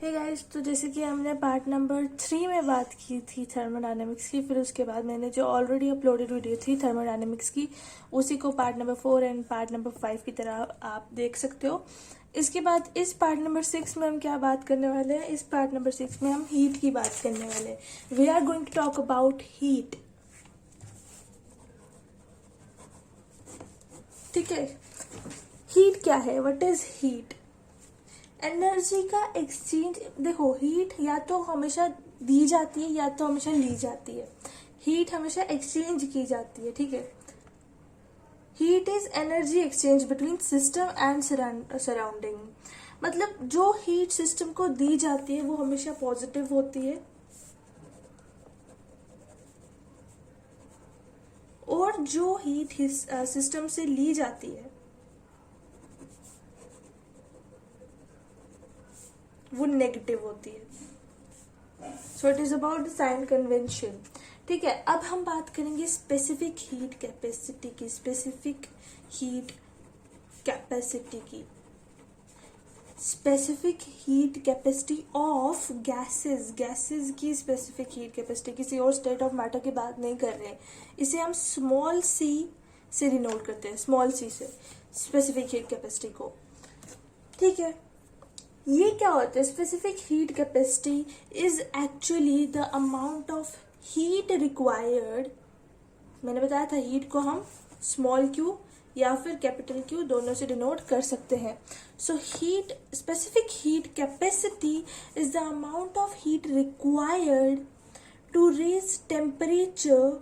Hey guys, तो जैसे कि हमने पार्ट नंबर 3 में बात की थी थर्मोडायनेमिक्स की। फिर उसके बाद मैंने जो ऑलरेडी अपलोडेड वीडियो थी थर्मोडायनेमिक्स की, उसी को part number 4 and part number 5 की तरह आप देख सकते हो। इसके बाद इस पार्ट नंबर 6 में हम क्या बात करने वाले हैं? इस पार्ट नंबर 6 में हम हीट की बात करने वाले हैं। We are going to talk about heat. ठीक है, हीट क्या है? What is heat? एनर्जी का एक्सचेंज। देखो, हीट या तो हमेशा दी जाती है या तो हमेशा ली जाती है। हीट हमेशा एक्सचेंज की जाती है। ठीक है, heat is energy exchange between system and surrounding. मतलब जो हीट सिस्टम को दी जाती है वो हमेशा पॉजिटिव होती है, और जो हीट सिस्टम से ली जाती है वो नेगेटिव होती है। So it is about the sign convention. ठीक है, अब हम बात करेंगे स्पेसिफिक हीट कैपेसिटी की। स्पेसिफिक हीट कैपेसिटी की specific heat capacity of gases. Gases की स्पेसिफिक हीट कैपेसिटी, किसी और स्टेट ऑफ मैटर की बात नहीं कर रहे हैं। इसे हम स्मॉल सी से डिनोट करते हैं, स्मॉल सी से स्पेसिफिक हीट कैपेसिटी को। ठीक है, ये क्या होता है? Specific heat capacity is actually the amount of heat required. मैंने बताया था हीट को हम स्मॉल क्यू या फिर कैपिटल क्यू दोनों से डिनोट कर सकते हैं। So heat, specific heat capacity is the amount of heat required to raise temperature.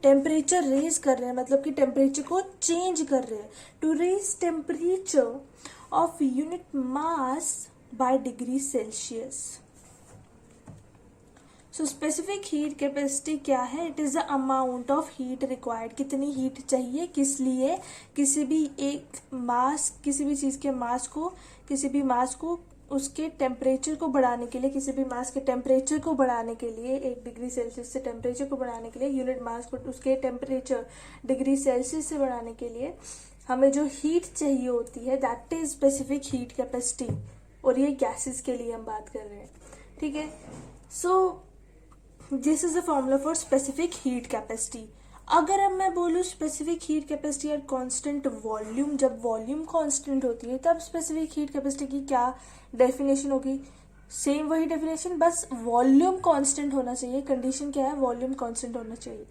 Temperature raise कर रहे हैं, मतलब कि टेम्परेचर को चेंज कर रहे हैं। To raise temperature of unit mass by degree Celsius. So specific heat capacity क्या है? It is the amount of heat required. कितनी हीट चाहिए, किस लिए? किसी भी एक मास, किसी भी चीज़ के मास को, किसी भी मास को उसके टेम्परेचर को बढ़ाने के लिए, किसी भी मास के टेम्परेचर को बढ़ाने के लिए, 1 डिग्री सेल्सियस से टेम्परेचर को बढ़ाने के लिए, यूनिट मास को उसके टेम्परेचर डिग्री सेल्सियस से बढ़ाने के लिए हमें जो हीट चाहिए होती है, that is specific heat capacity. और ये गैसेस के लिए हम बात कर रहे हैं। ठीक है, सो this is the formula for specific heat capacity. अगर अब मैं बोलूँ specific heat capacity at constant volume, जब वॉल्यूम कांस्टेंट होती है तब स्पेसिफिक हीट कैपेसिटी की क्या डेफिनेशन होगी? सेम वही डेफिनेशन, बस वॉल्यूम कांस्टेंट होना चाहिए। कंडीशन क्या है? वॉल्यूम कांस्टेंट होना चाहिए।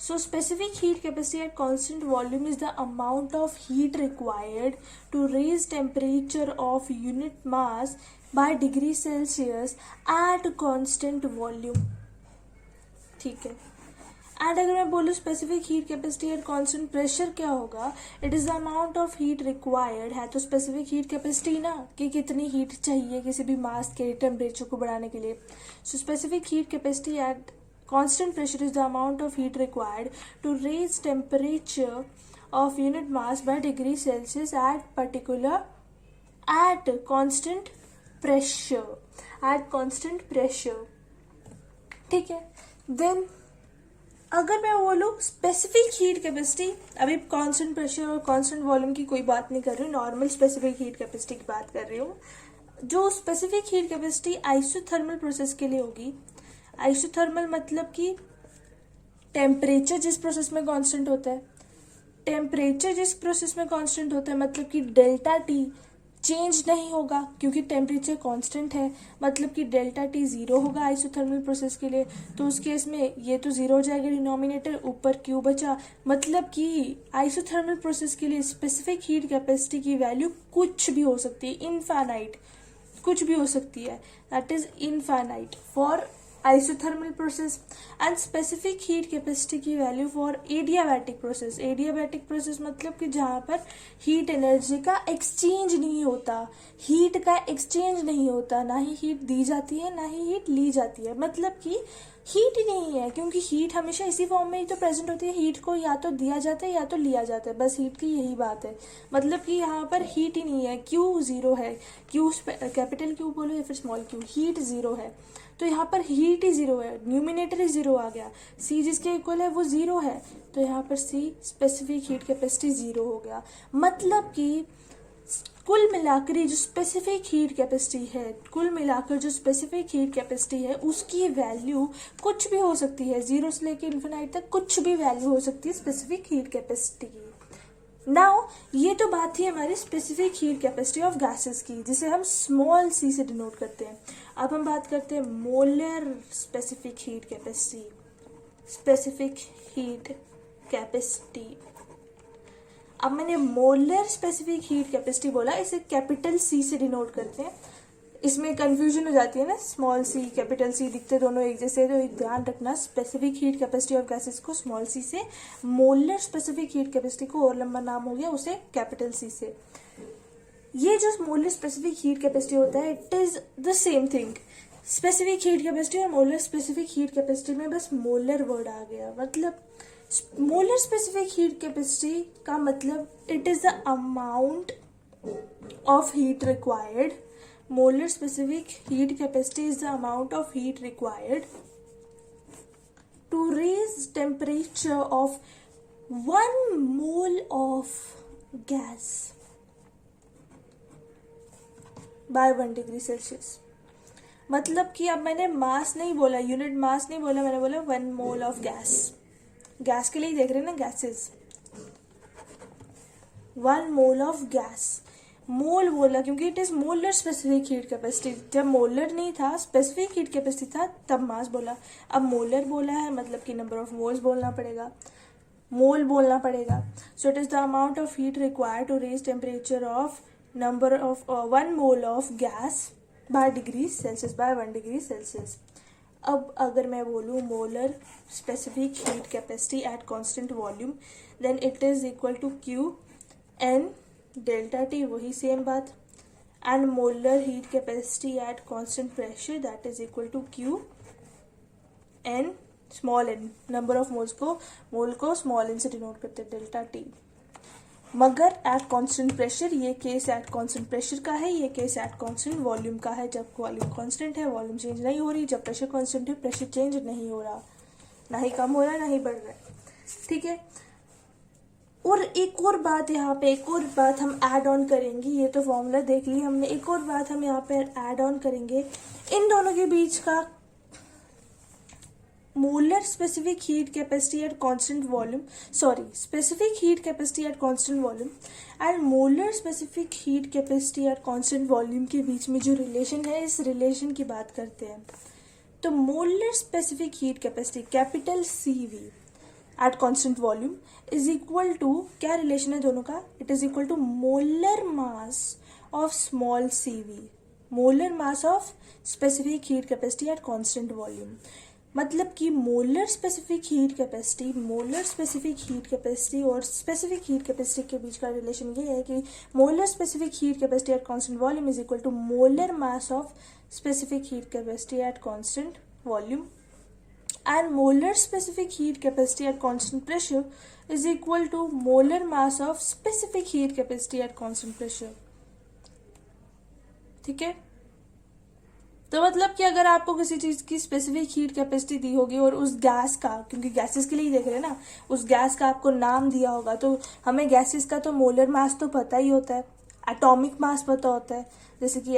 So specific heat capacity at constant volume is the amount of heat required to raise temperature of unit mass by degree Celsius at constant volume. ठीक है, and अगर मैं बोलूँ specific heat capacity at constant pressure क्या होगा? It is the amount of heat required. है तो specific heat capacity ना, कि कितनी हीट चाहिए किसी भी मास के टेम्परेचर को बढ़ाने के लिए। So specific heat capacity eight constant pressure is the amount of heat required to raise temperature of unit mass by degree Celsius at constant pressure. At constant pressure. ठीक है, देन अगर मैं बोलूँ स्पेसिफिक हीट कैपेसिटी, अभी constant pressure और constant volume की कोई बात नहीं कर रही हूँ, नॉर्मल स्पेसिफिक हीट कैपेसिटी की बात कर रही हूँ। जो specific heat capacity isothermal process के लिए होगी। आइसोथर्मल मतलब कि टेम्परेचर जिस प्रोसेस में कांस्टेंट होता है, टेम्परेचर जिस प्रोसेस में कांस्टेंट होता है, मतलब कि डेल्टा टी चेंज नहीं होगा क्योंकि टेम्परेचर कांस्टेंट है। मतलब कि डेल्टा टी जीरो होगा आइसोथर्मल प्रोसेस के लिए। तो उस केस में ये तो जीरो हो जाएगा, डिनोमिनेटर ऊपर क्यू बचा। मतलब कि आइसोथर्मल प्रोसेस के लिए स्पेसिफिक हीट कैपेसिटी की वैल्यू कुछ भी हो सकती है, इनफाइनाइट कुछ भी हो सकती है। That is infinite for isothermal process and specific heat capacity की value for adiabatic process. Adiabatic process मतलब कि जहाँ पर हीट एनर्जी का एक्सचेंज नहीं होता, हीट का एक्सचेंज नहीं होता, ना ही हीट दी जाती है ना ही हीट ली जाती है। मतलब कि हीट ही नहीं है, क्योंकि हीट हमेशा इसी फॉर्म में ही तो प्रेजेंट होती है। हीट को या तो दिया जाता है या तो लिया जाता है, बस हीट की यही बात है। मतलब कि यहाँ पर हीट ही नहीं है, क्यू जीरो है। क्यू कैपिटल क्यू बोलो या फिर स्मॉल क्यू, हीट जीरो है। तो यहाँ पर हीट ही जीरो है, न्यूमिनेटर ही जीरो आ गया। सी जिसके इक्वल है वो जीरो है, तो यहाँ पर सी स्पेसिफिक हीट कैपेसिटी जीरो हो गया। मतलब कि कुल मिलाकर ये जो स्पेसिफिक हीट कैपेसिटी है, कुल मिलाकर जो स्पेसिफिक हीट कैपेसिटी है उसकी वैल्यू कुछ भी हो सकती है, 0 से लेकर इन्फिनाइट तक कुछ भी वैल्यू हो सकती है स्पेसिफिक हीट कैपेसिटी की। नाउ ये तो बात थी हमारी specific heat capacity of gases की, जिसे हम स्मॉल सी से डिनोट करते हैं। अब हम बात करते हैं molar specific heat capacity. Specific heat capacity, अब मैंने मोलर स्पेसिफिक हीट कैपेसिटी बोला, इसे कैपिटल सी से डिनोट करते हैं। इसमें कंफ्यूजन हो जाती है ना, स्मॉल सी कैपिटल सी दिखते दोनों एक जैसे, तो एक ध्यान रखना specific heat capacity of gases को स्मॉल सी से, मोलर स्पेसिफिक हीट कैपेसिटी को और लंबा नाम हो गया उसे कैपिटल सी से। ये जो मोलर स्पेसिफिक हीट कैपेसिटी होता है it is the same thing. Specific heat capacity और मोलर स्पेसिफिक हीट कैपेसिटी में बस मोलर वर्ड आ गया। मतलब मोलर स्पेसिफिक हीट कैपेसिटी का मतलब it is the amount of heat required. Molar specific heat capacity is the amount of heat required to raise temperature of 1 mole of gas by 1 degree Celsius. मतलब कि अब मैंने मास नहीं बोला, unit mass नहीं बोला, मैंने बोला 1 मोल ऑफ गैस। गैस के लिए देख रहे हैं ना, गैसेस। 1 मोल ऑफ गैस, मोल बोला क्योंकि it is molar specific heat capacity. जब मोलर नहीं था, स्पेसिफिक हीट कैपेसिटी था, तब मास बोला। अब मोलर बोला है मतलब कि नंबर ऑफ मोल्स बोलना पड़ेगा, मोल बोलना पड़ेगा। So it is the amount of heat required to raise temperature of number of 1 mole of gas by degree Celsius, by 1 degree Celsius. अब अगर मैं बोलूँ molar specific heat capacity at constant volume, then it is equal to Q n delta T, वही same बात। And molar heat capacity at constant pressure, that is equal to Q n small n, number of मोल को small N से denote करते हैं, delta T. मगर eight constant pressure, ये case at constant pressure का है, ये केस एट कांस्टेंट वॉल्यूम का है। जब वॉल्यूम कांस्टेंट है, वॉल्यूम चेंज नहीं हो रही, जब प्रेशर कांस्टेंट है, प्रेशर चेंज नहीं हो रहा, ना ही कम हो रहा है ना ही बढ़ रहा है। ठीक है। और एक और बात यहाँ पे, एक और बात हम ऐड ऑन करेंगे, ये तो फॉर्मूला देख ली हमने, एक और बात हम यहाँ पे ऐड ऑन करेंगे, इन दोनों के बीच का molar specific heat capacity at constant volume, sorry specific heat capacity at constant volume and molar specific heat capacity at constant volume के बीच में जो रिलेशन है, इस रिलेशन की बात करते हैं। तो molar specific heat capacity capital CV at constant volume is equal to, क्या रिलेशन है दोनों का, it is equal to molar mass of small cv, molar mass of specific heat capacity at constant volume. मतलब कि molar specific heat capacity, molar specific heat capacity और specific heat capacity के बीच का रिलेशन ये है कि molar specific heat capacity at constant volume is equal to molar mass of specific heat capacity at constant volume and molar specific heat capacity at constant pressure is equal to molar mass of specific heat capacity at constant pressure। ठीक है। तो मतलब कि अगर आपको किसी चीज की स्पेसिफिक हीट कैपेसिटी दी होगी और उस गैस का, क्योंकि गैसेस के लिए ही देख रहे हैं ना, उस गैस का आपको नाम दिया होगा, तो हमें गैसेस का तो मोलर मास तो पता ही होता है, एटॉमिक मास पता होता है। जैसे कि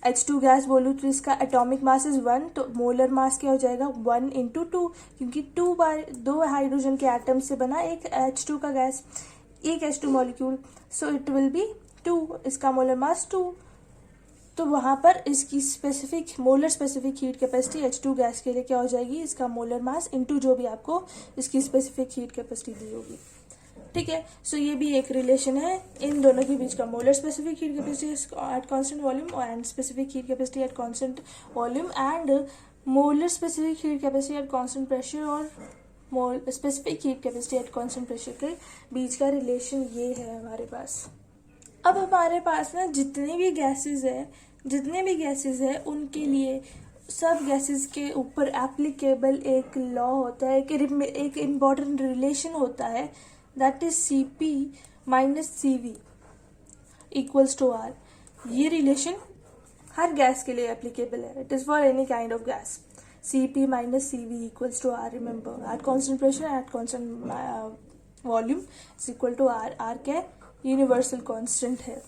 H2 गैस बोलूँ तो इसका एटॉमिक मास इज 1, तो मोलर मास क्या हो जाएगा 1 × 2, क्योंकि 2 हाइड्रोजन के एटम से बना एक H2 का गैस, एक H2 molecule, so it will B 2, इसका मोलर मास 2। तो वहां पर इसकी specific molar specific heat capacity H2 gas के लिए क्या हो जाएगी, इसका मोलर मास इंटू जो भी आपको इसकी स्पेसिफिक हीट कैपेसिटी दी होगी। ठीक है। सो ये भी एक रिलेशन है इन दोनों के बीच का, molar specific heat capacity at constant volume and specific heat capacity at constant volume and molar specific heat capacity at constant pressure और specific heat capacity at constant pressure के बीच का रिलेशन ये है हमारे पास। अब हमारे पास ना जितने भी गैसेज है उनके लिए, सब गैसेस के ऊपर एप्लीकेबल एक लॉ होता है, एक इम्पॉर्टेंट रिलेशन होता है, that is Cp minus CV equals to R। ये रिलेशन हर गैस के लिए एप्लीकेबल है, it is for any kind of gas. Cp minus CV equals to R, remember at constant pressure at constant volume is equal to R। R क्या है, universal constant है।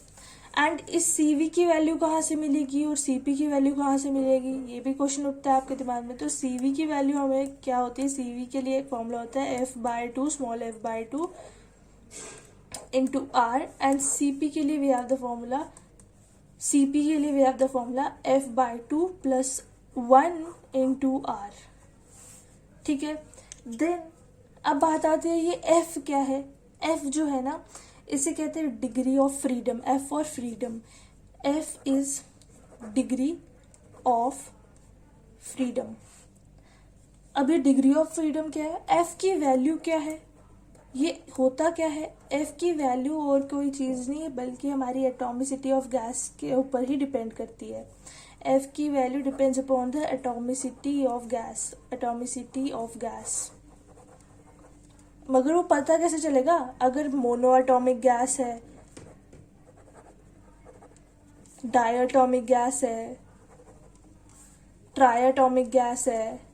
And इस CV की value कहाँ से मिलेगी और CP की वैल्यू कहाँ से मिलेगी, ये भी क्वेश्चन उठता है आपके दिमाग में। तो CV की वैल्यू हमें क्या होती है, CV के लिए एक फॉर्मूला होता है f/2 small f/2 into r, and CP के लिए we have the formula f/2 plus 1 into r। ठीक है, देन अब बात आती है ये f क्या है। f जो है ना, इसे कहते हैं degree of freedom, f for freedom. f is degree of freedom. अब ये डिग्री ऑफ फ्रीडम क्या है, f की वैल्यू क्या है, ये होता क्या है, f की वैल्यू और कोई चीज़ नहीं है बल्कि हमारी एटॉमिसिटी ऑफ गैस के ऊपर ही डिपेंड करती है। f की value depends upon the atomicity of gas. मगर वो पता कैसे चलेगा, अगर मोनो एटॉमिक गैस है, डायटॉमिक गैस है, ट्रायटॉमिक गैस है,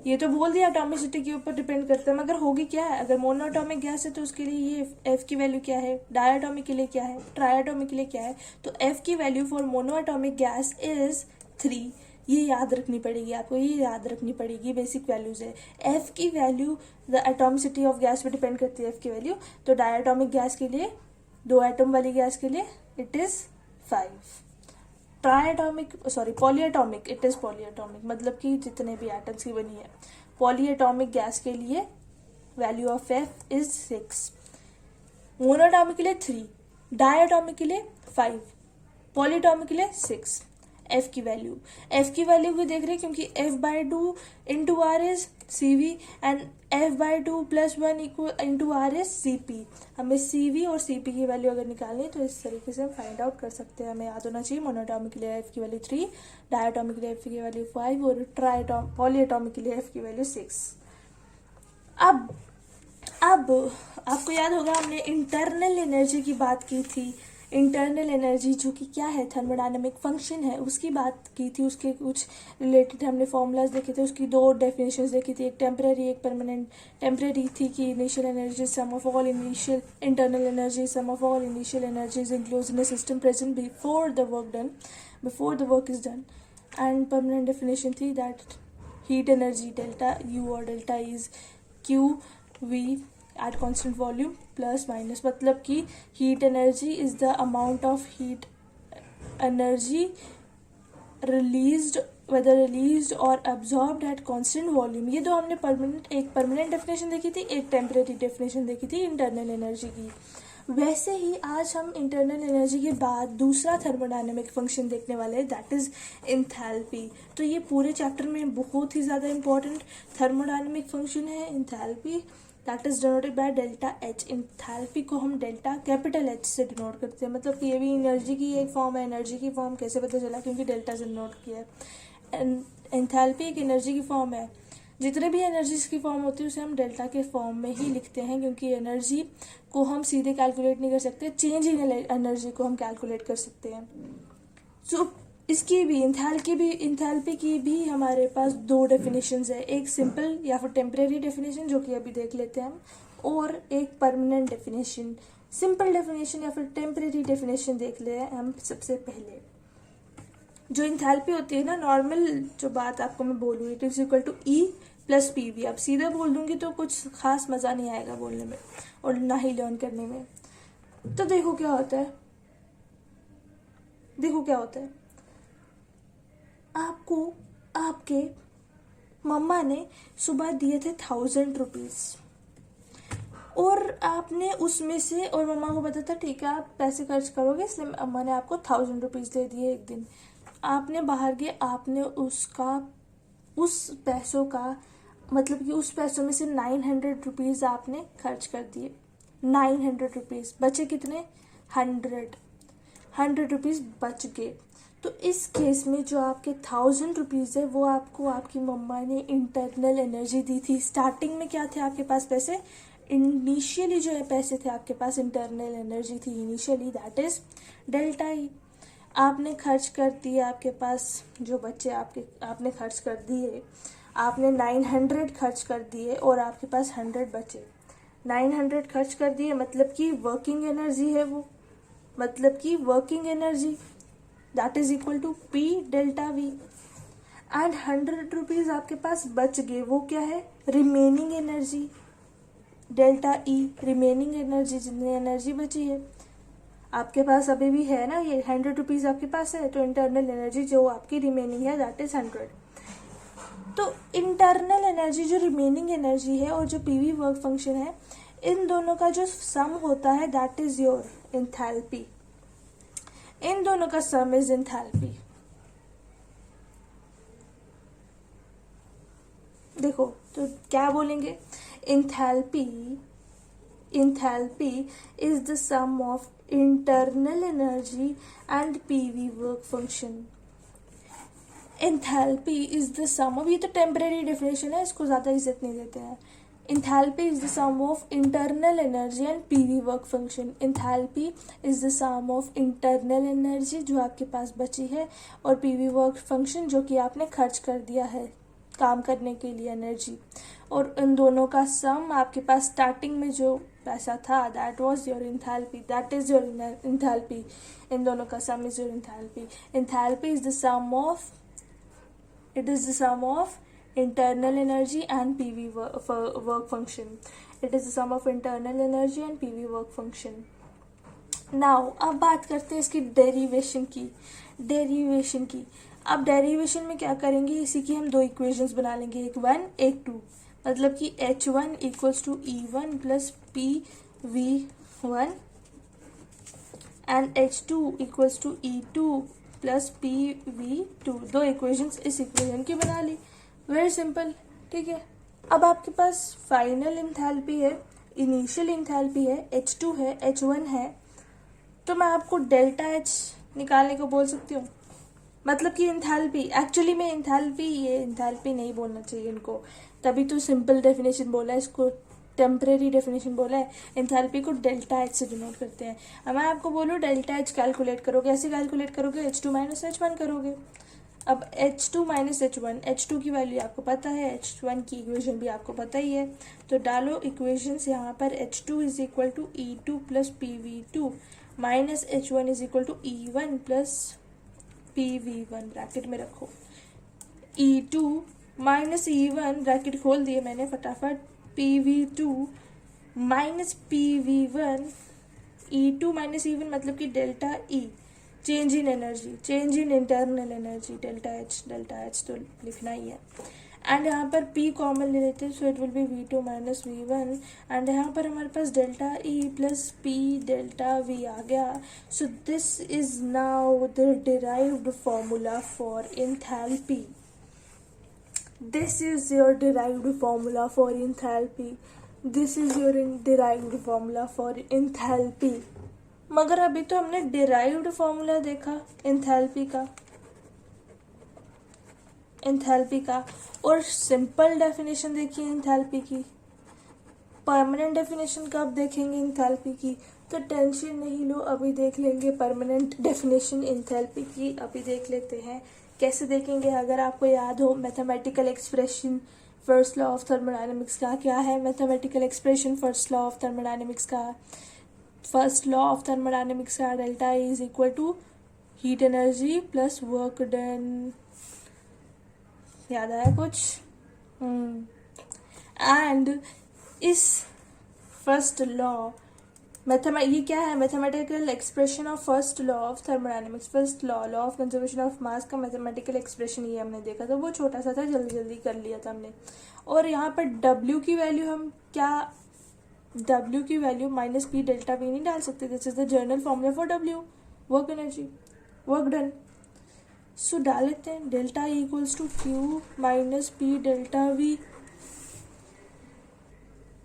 ये तो बोल दिया एटॉमिसिटी के ऊपर डिपेंड करता है, मगर होगी क्या है, अगर मोनोएटॉमिक गैस है तो उसके लिए ये f की वैल्यू क्या है, डायटॉमिक के लिए क्या है, ट्रायटॉमिक के लिए क्या है, तो f की value for monoatomic gas is 3। ये याद रखनी पड़ेगी आपको, ये याद रखनी पड़ेगी, बेसिक वैल्यूज है। f की value the atomicity of gas पे डिपेंड करती है f की वैल्यू। तो डायटॉमिक गैस के लिए, 2 एटम वाली गैस के लिए it is 5। Polyatomic, it is polyatomic, मतलब कि जितने भी एटम्स की बनी है। पॉलीएटॉमिक गैस के लिए value of f is 6, monoatomic के लिए 3, डायटॉमिक के लिए 5, पॉलीएटॉमिक के लिए 6। f की वैल्यू भी देख रहे हैं क्योंकि f/2 into r is CV and f/2 plus 1 into r is CP। हमें CV और CP की वैल्यू अगर निकालनी है तो इस तरीके से हम फाइंड आउट कर सकते हैं। हमें याद होना चाहिए मोनोएटॉमिक के लिए f की वैल्यू 3, डायटॉमिक के लिए f की वैल्यू 5 और पॉलीएटॉमिक के लिए f की वैल्यू 6। अब आपको याद होगा हमने इंटरनल एनर्जी की बात की थी। इंटरनल एनर्जी जो कि क्या है, थर्मोडायनामिक फंक्शन है, उसकी बात की थी। उसके कुछ रिलेटेड हमने फॉर्मूलाज देखे थे, उसकी 2 डेफिनेशंस देखी थी, एक टेम्परेरी एक परमानेंट। टेम्परेरी थी कि initial energy sum of all initial internal energy sum of all initial energies includes in a system present before the work is done. And permanent definition थी that heat energy delta U और delta is QV at constant volume plus minus, मतलब कि heat energy is the amount of heat energy released और absorbed at constant volume. ये तो हमने permanent definition देखी थी, एक टेम्परेरी डेफिनेशन देखी थी इंटरनल एनर्जी की। वैसे ही आज हम इंटरनल एनर्जी के बाद दूसरा थर्मोडायनेमिक फंक्शन देखने वाले हैं, दैट इज एंथैल्पी। तो ये पूरे चैप्टर में बहुत ही ज़्यादा इंपॉर्टेंट थर्मोडायनेमिक फंक्शन है enthalpy, that is denoted by delta H। Enthalpy को हम डेल्टा कैपिटल H से डिनोट करते हैं, मतलब कि ये भी एनर्जी की एक फॉर्म है। एनर्जी की फॉर्म कैसे पता चला, क्योंकि डेल्टा से डिनोट किया है। एंथैल्पी एक एनर्जी की फॉर्म है, जितने भी एनर्जीज की फॉर्म होती है उसे हम डेल्टा के फॉर्म में ही लिखते हैं, क्योंकि एनर्जी को हम सीधे कैलकुलेट नहीं कर सकते, चेंज इन एनर्जी को हम कैलकुलेट कर सकते हैं। सो इसकी भी इंथैल्पी की भी हमारे पास 2 डेफिनेशंस है, एक सिंपल या फिर टेम्परेरी डेफिनेशन जो कि अभी देख लेते हैं हम, और एक परमानेंट डेफिनेशन। सिंपल डेफिनेशन या फिर टेम्परेरी डेफिनेशन देख ले हम सबसे पहले। जो इंथैल्पी होती है ना, नॉर्मल जो बात आपको मैं बोलूँ, it is equal to E plus PV। अब सीधा बोल दूंगी तो कुछ खास मज़ा नहीं आएगा बोलने में और ना ही लर्न करने में। तो देखो क्या होता है, आपको आपके मम्मा ने सुबह दिए थे 1000 रुपीज़, और आपने उसमें से, और मम्मा को पता था ठीक है आप पैसे खर्च करोगे, इसलिए अम्मा ने आपको 1000 रुपीज़ दे दिए एक दिन। आपने बाहर गए, आपने उस पैसों का मतलब कि उस पैसों में से 900 रुपीज़ आपने खर्च कर दिए। 900 रुपीज़ बचे कितने, 100 रुपीज़ बच गए। तो इस केस में जो आपके 1000 रुपीज़ है वो आपको आपकी मम्मा ने इंटरनल एनर्जी दी थी। स्टार्टिंग में क्या थे आपके पास पैसे, इनिशियली जो है पैसे थे आपके पास, इंटरनल एनर्जी थी initially, that is delta E. आपने खर्च कर दिए, आपके पास जो बच्चे आपने खर्च कर दिए, आपने 900 खर्च कर दिए और आपके पास 100 बचे। 900 खर्च कर दिए मतलब कि वर्किंग एनर्जी है वो, मतलब कि working energy, that is equal to P delta V. And 100 rupees आपके पास बच गए, वो क्या है, remaining energy, delta E, remaining energy, जितनी एनर्जी बची है आपके पास अभी भी है ना, ये 100 रुपीज आपके पास है, तो इंटरनल एनर्जी जो आपकी रिमेनिंग है दैट इज 100। तो इंटरनल एनर्जी जो रिमेनिंग एनर्जी है और जो पीवी वर्क फंक्शन है, इन दोनों का जो सम होता है दैट इज योर एंथैल्पी। इन दोनों का सम इज एंथैल्पी। देखो तो क्या बोलेंगे, enthalpy is the sum of internal energy and PV work function. Enthalpy is the sum, अब ये तो टेम्परेरी डेफिनेशन है, इसको ज्यादा इज्जत नहीं देते हैं। Enthalpy is the sum of internal energy and PV work function. Enthalpy is the sum of internal energy जो आपके पास बची है और पीवी वर्क फंक्शन जो कि आपने खर्च कर दिया है काम करने के लिए एनर्जी, और इन दोनों का सम आपके पास स्टार्टिंग में जो पैसा था that was your enthalpy, that is your enthalpy. इन दोनों का sum is your enthalpy. Enthalpy is the sum of, it is the sum of internal energy and PV work function. It is the sum of internal energy and PV work function. Now अब बात करते हैं इसकी derivation की। अब derivation में क्या करेंगे, इसी की हम दो इक्वेशंस बना लेंगे, एक 1 एक 2, मतलब कि H1 equals to E1 plus PV1 and H2 equals to E2 plus PV2। दो इक्वेशंस इस इक्वेशन की बना ली, वेरी सिंपल, ठीक है। अब आपके पास फाइनल एंथैल्पी है, इनिशियल एंथैल्पी है, H2 है, H1 है, तो मैं आपको डेल्टा H निकालने को बोल सकती हूँ। मतलब कि एंथैल्पी, एक्चुअली में एंथैल्पी, ये एंथैल्पी नहीं बोलना चाहिए इनको, तभी तो सिंपल डेफिनेशन बोला है, इसको टेम्परेरी डेफिनेशन बोला है। एंथैल्पी को डेल्टा एच से डिनोट करते हैं। अब मैं आपको बोलूँ डेल्टा एच कैलकुलेट करोगे, ऐसे कैलकुलेट करोगे, H2 माइनस H1 करोगे। अब H2 माइनस H1, H2 की वैल्यू आपको पता है, H1 की इक्वेशन भी आपको पता ही है, तो डालो इक्वेशंस यहाँ पर। H2 is equal to E2 plus PV2 minus H1 is equal to E1 plus PV1, bracket में रखो। E2 माइनस E1 ब्रैकेट खोल दिए मैंने फटाफट, PV2 minus PV1, E2 minus E1 मतलब कि delta E, change in energy, change in internal energy, delta H तो लिखना ही है। एंड यहाँ पर P कॉमन ले लेते हैं, so it will be V2 minus V1, and यहाँ पर हमारे पास delta E plus P delta V आ गया। So this is now the derived formula for enthalpy. This is your derived formula for enthalpy. This is your derived formula for enthalpy. मगर अभी तो हमने derived formula देखा enthalpy का और simple definition देखी एंथैल्पी की। परमानेंट डेफिनेशन कब देखेंगे एंथैल्पी की, तो टेंशन नहीं लो, अभी देख लेंगे परमानेंट डेफिनेशन एंथैल्पी की। अभी देख लेते हैं कैसे देखेंगे। अगर आपको याद हो mathematical expression first law of thermodynamics का, क्या है mathematical expression first law of thermodynamics का? फर्स्ट लॉ ऑफ थर्मोडायनेमिक्स का delta E is equal to heat energy plus work done. याद आया कुछ? एंड इस फर्स्ट लॉ ये क्या है, mathematical expression of first law of thermodynamics, first law of conservation of mass का मैथमेटिकल एक्सप्रेशन ये हमने देखा था, वो छोटा सा था, जल्दी जल्दी कर लिया था हमने। और यहाँ पर W की वैल्यू हम क्या, W की value minus P delta V नहीं डाल सकते, this is the general formula for W, work energy, work done. So डाल लेते हैं delta E equals to Q minus P delta V।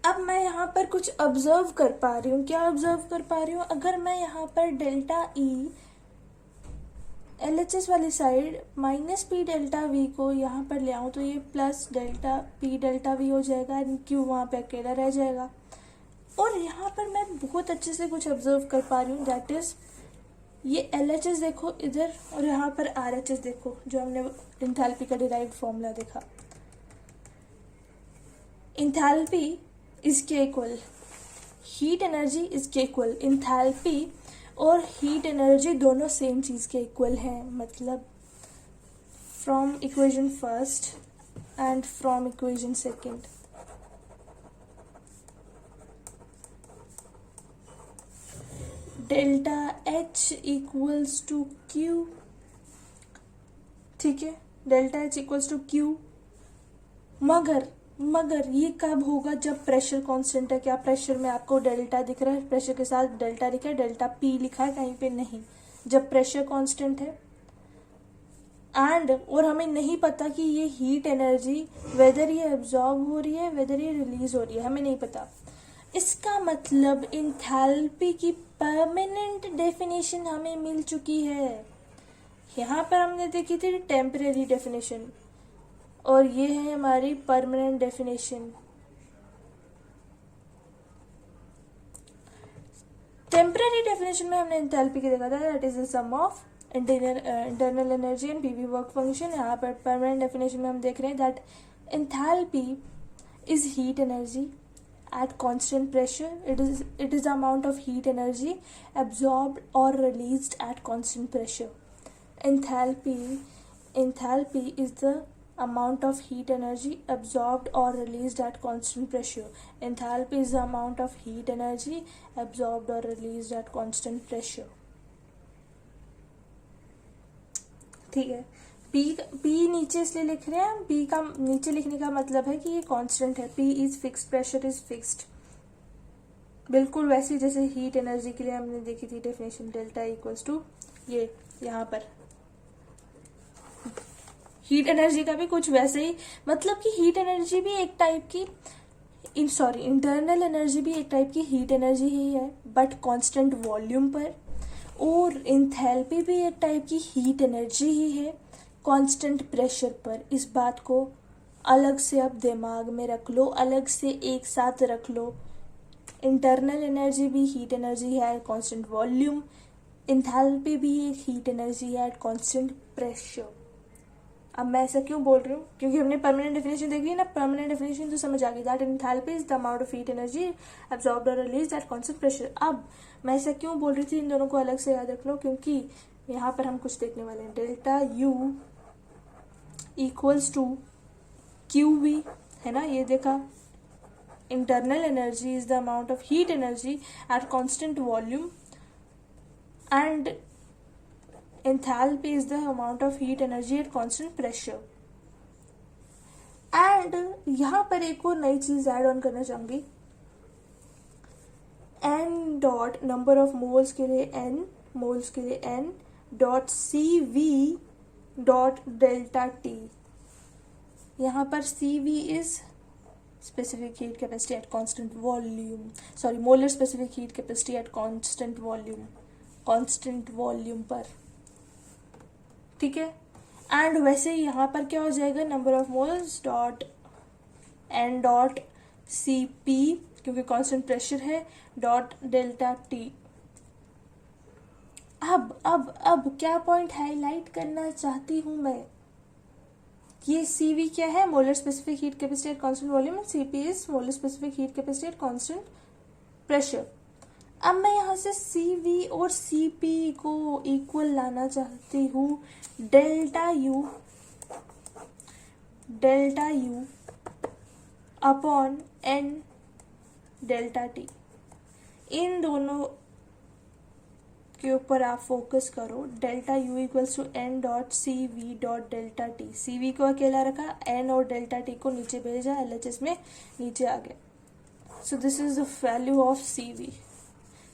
अब मैं यहाँ पर कुछ ऑब्जर्व कर पा रही हूँ, क्या ऑब्जर्व कर पा रही हूँ, अगर मैं यहाँ पर डेल्टा E LHS वाली side minus P delta V को यहाँ पर ले आऊँ तो ये plus delta P delta V हो जाएगा, Q वहाँ पे अकेला रह जाएगा। और यहाँ पर मैं बहुत अच्छे से कुछ ऑब्जर्व कर पा रही हूँ, दैट इज ये LHS देखो इधर और यहाँ पर RHS देखो, जो हमने एंथैल्पी का डिराइव्ड फॉर्मूला देखा। एंथैल्पी इसके इक्वल, हीट एनर्जी इसके इक्वल एंथैल्पी, और हीट एनर्जी दोनों सेम चीज़ के इक्वल हैं, मतलब from equation first and from equation second. Delta H equals to Q, ठीक है, delta H equals to Q। मगर ये कब होगा? जब प्रेशर कांस्टेंट है। क्या प्रेशर में आपको डेल्टा दिख रहा है? प्रेशर के साथ डेल्टा दिखा है, डेल्टा P लिखा है कहीं पे? नहीं, जब प्रेशर कांस्टेंट है और हमें नहीं पता कि ये हीट एनर्जी वेदर ये एब्जॉर्ब हो रही है, वेदर ये रिलीज हो रही है, हमें नहीं पता। इसका मतलब इंथैल्पी की परमानेंट डेफिनेशन हमें मिल चुकी है। यहाँ पर हमने देखी थी टेम्परेरी डेफिनेशन, और ये है हमारी परमानेंट डेफिनेशन। टेम्परेरी डेफिनेशन में हमने एंथैल्पी की देखा था, that is the sum of internal energy and PV work function. यहाँ पर परमानेंट डेफिनेशन में हम देख रहे हैं that enthalpy is heat energy at constant pressure. It is the amount of heat energy absorbed or released at constant pressure. Enthalpy is the amount of heat energy absorbed or released at constant pressure. Enthalpy is the amount of heat energy absorbed or released at constant pressure. ठीक है, P नीचे इसलिए लिख रहे हैं, P का नीचे लिखने का मतलब है कि ये कांस्टेंट है। P is fixed, pressure is fixed, बिल्कुल वैसे जैसे हीट एनर्जी के लिए हमने देखी थी डेफिनेशन, डेल्टा इक्वल्स टू ये। यहाँ पर हीट एनर्जी का भी कुछ वैसे ही, मतलब कि हीट एनर्जी भी एक टाइप की इंटरनल एनर्जी भी एक टाइप की हीट एनर्जी ही है, बट कांस्टेंट वॉल्यूम पर। और इंथैल्पी भी एक टाइप की हीट एनर्जी ही है, कांस्टेंट प्रेशर पर। इस बात को अलग से आप दिमाग में रख लो, अलग से एक साथ रख लो। इंटरनल एनर्जी भी हीट एनर्जी है एट कांस्टेंट वॉल्यूम, इंथैल्पी भी एक हीट एनर्जी है एट कांस्टेंट प्रेशर। अब मैं ऐसा क्यों बोल रही हूँ? क्योंकि हमने परमानेंट डेफिनेशन देखी है ना, परमानेंट डेफिनेशन तो समझ आ गई, that enthalpy is the amount of heat energy absorbed और रिलीज्ड एट कांस्टेंट प्रेशर। अब मैं ऐसा क्यों बोल रही थी, इन दोनों को अलग से याद रख लो, क्योंकि यहाँ पर हम कुछ देखने वाले हैं। Delta U equals to QV, है ना, ये देखा। Internal energy is the amount of heat energy at constant volume and enthalpy is the amount of heat energy at constant pressure. And यहाँ पर एक और नई चीज ऐड ऑन करना चाहूंगी, n dot number of moles के लिए n, मोल्स के लिए n dot CV dot delta T। यहाँ पर CV is specific heat capacity at constant volume, sorry, molar specific heat capacity at constant volume पर, ठीक है। एंड वैसे यहाँ पर क्या हो जाएगा, number of moles dot n dot CP, क्योंकि कांस्टेंट प्रेशर है, डॉट डेल्टा T। अब क्या पॉइंट हाईलाइट करना चाहती हूं मैं, ये CV क्या है, molar specific heat capacity at constant volume, and CP is molar specific heat capacity at constant pressure. अब मैं यहाँ से CV और CP को इक्वल लाना चाहती हूँ delta U upon N delta T। इन दोनों के ऊपर आप फोकस करो। Delta U equals to N dot CV dot delta T। CV को अकेला रखा, N और डेल्टा T को नीचे भेजा, LHS में नीचे आ गया। So this is the value of CV.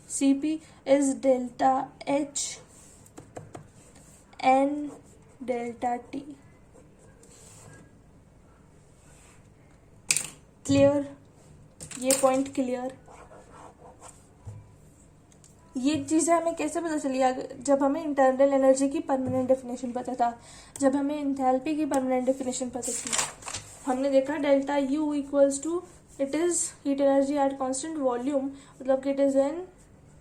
CP is delta H N delta T. Clear? ये पॉइंट क्लियर? ये चीज़ें हमें कैसे पता चली? जब हमें इंटरनल एनर्जी की परमानेंट डेफिनेशन पता था, जब हमें एंथैल्पी की परमानेंट डेफिनेशन पता थी, हमने देखा delta U equals to, it is heat energy at constant volume, मतलब कि it is N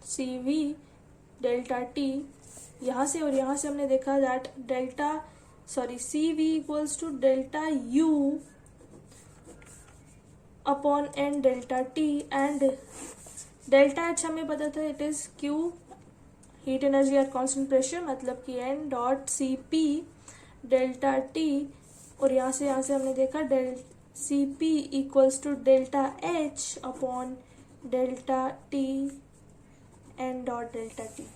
CV delta T। यहाँ से और यहाँ से हमने देखा that CV equals to delta U upon N delta T, and delta H हमें पता था, it is Q heat energy at constant pressure मतलब कि N dot C P delta T, और यहाँ से हमने देखा del C P equals to delta H upon delta T N dot delta T.